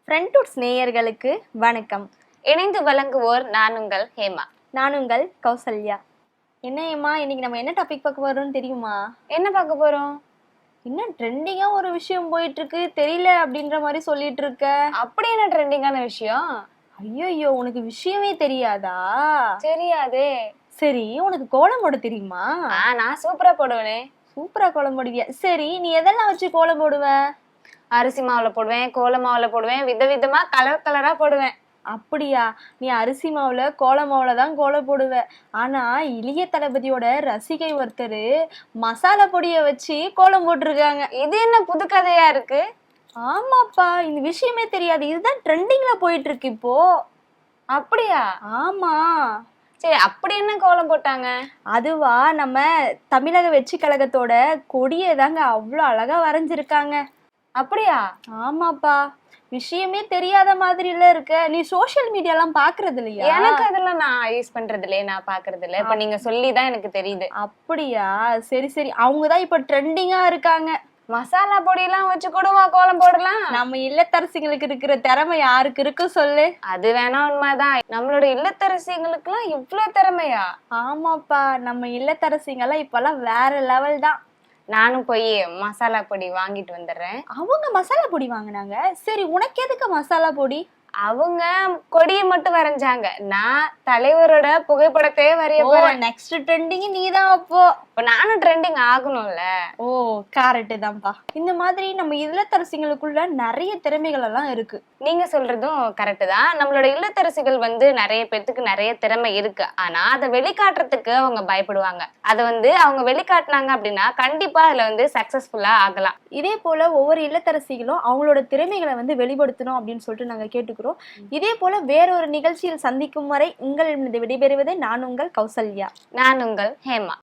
ஃப்ரெண்ட்வுட்ஸ் நேயர்களுக்கு வணக்கம். இணைந்து வழங்குவோர் நான் உங்கள் ஹேமா. நான் உங்கள் கௌசல்யா. என்ன ஹேமா, இன்னைக்கு நம்ம என்ன டாபிக் பார்க்க போறோம்னு தெரியுமா? என்ன பார்க்க போறோம்? இன்னும் ட்ரெண்டிங்கா ஒரு விஷயம் போயிட்டு இருக்கு, தெரியல அப்படின்ற மாதிரி சொல்லிட்டு இருக்க. அப்படி என்ன ட்ரெண்டிங்கான விஷயம்? ஐயோ, உனக்கு விஷயமே தெரியாதா? தெரியாதே. சரி, உனக்கு கோலம் போட தெரியுமா? நான் சூப்பரா போடுவேனே. சூப்பரா கோலம் போடுவியா? சரி, நீ எதெல்லாம் வச்சு கோலம் போடுவ? அரிசி மாவுல போடுவேன், கோல மாவுல போடுவேன், விதவிதமா கலர் கலரா போடுவேன். அப்படியா? நீ அரிசி மாவுல கோல மாவுல தான் கோலம் போடுவ. ஆனா இளைய தளபதியோட ரசிகை ஒருத்தர் மசாலா பொடிய வச்சு கோலம் போட்டிருக்காங்க. இது என்ன புது கதையா இருக்கு? ஆமாப்பா, இந்த விஷயமே தெரியாது. இதுதான் ட்ரெண்டிங்ல போயிட்டு இருக்கு இப்போ. அப்படியா? ஆமா. சரி, அப்படி என்ன கோலம் போட்டாங்க? அதுவா, நம்ம தமிழக வெற்றி கழகத்தோட கொடியை தாங்க அவ்வளோ அழகா வரைஞ்சிருக்காங்க. அப்படியா? ஆமாப்பா, விஷயமே தெரியாத மாதிரி இல்ல இருக்க. நீ சோசியல் மீடியா எல்லாம் பாக்குறது இல்லையா? எனக்கு அதெல்லாம் நான் யூஸ் பண்றது இல்லையே, நான் பாக்குறது இல்ல. இப்ப நீங்க சொல்லிதான் எனக்கு தெரியுது. அப்படியா? சரி சரி, அவங்கதான் இப்ப ட்ரெண்டிங்கா இருக்காங்க. மசாலா பொடி எல்லாம் வச்சு கூடவா கோலம் போடலாம்? நம்ம இல்லத்தரசிங்களுக்கு இருக்கிற திறமை யாருக்கு இருக்கு சொல்லு? அது வேணா உண்மைதான். நம்மளோட இல்லத்தரசிங்களுக்கு எல்லாம் இவ்வளவு திறமையா? ஆமாப்பா, நம்ம இல்லத்தரசிங்க எல்லாம் இப்பெல்லாம் வேற லெவல் தான். நானும் போய் மசாலா பொடி வாங்கிட்டு வந்துடுறேன். அவங்க மசாலா பொடி வாங்கினாங்க. சரி, உனக்கு எதுக்கு மசாலா பொடி? அவங்க கொடியை மட்டும் வரைஞ்சாங்க, நான் தலைவரோட புகைப்படத்தையே வரைய போறேன். நெக்ஸ்ட் ட்ரெண்டிங் நீதான் அப்போ. இப்ப நானும் ட்ரெண்டிங் ஆகணும்ல. ஓ, கரெக்ட் தான்ப்பா. இந்த மாதிரி நம்ம இல்லத்தரசிகளுக்குள்ள நிறைய திறமைகள் எல்லாம் இருக்கு. நீங்க சொல்றதும் கரெக்ட் தான். நம்மளோட இல்லத்தரசிகள் நிறைய பேத்துக்கு நிறைய திறமை இருக்கு. ஆனா அதை வெளிக்காட்டுறதுக்கு அவங்க பயப்படுவாங்க. அதை அவங்க வெளிக்காட்டினாங்க அப்படின்னா கண்டிப்பா அதுல சக்சஸ்ஃபுல்லா ஆகலாம். இதே போல ஒவ்வொரு இல்லத்தரசிகளும் அவங்களோட திறமைகளை வெளிப்படுத்தணும் அப்படின்னு சொல்லிட்டு நாங்க கேட்டுக்கிறோம். இதே போல வேறொரு நிகழ்ச்சியில் சந்திக்கும் வரை உங்களிடம் விடைபெறுவது நான் உங்கள் கௌசல்யா. நான் உங்கள் ஹேமா.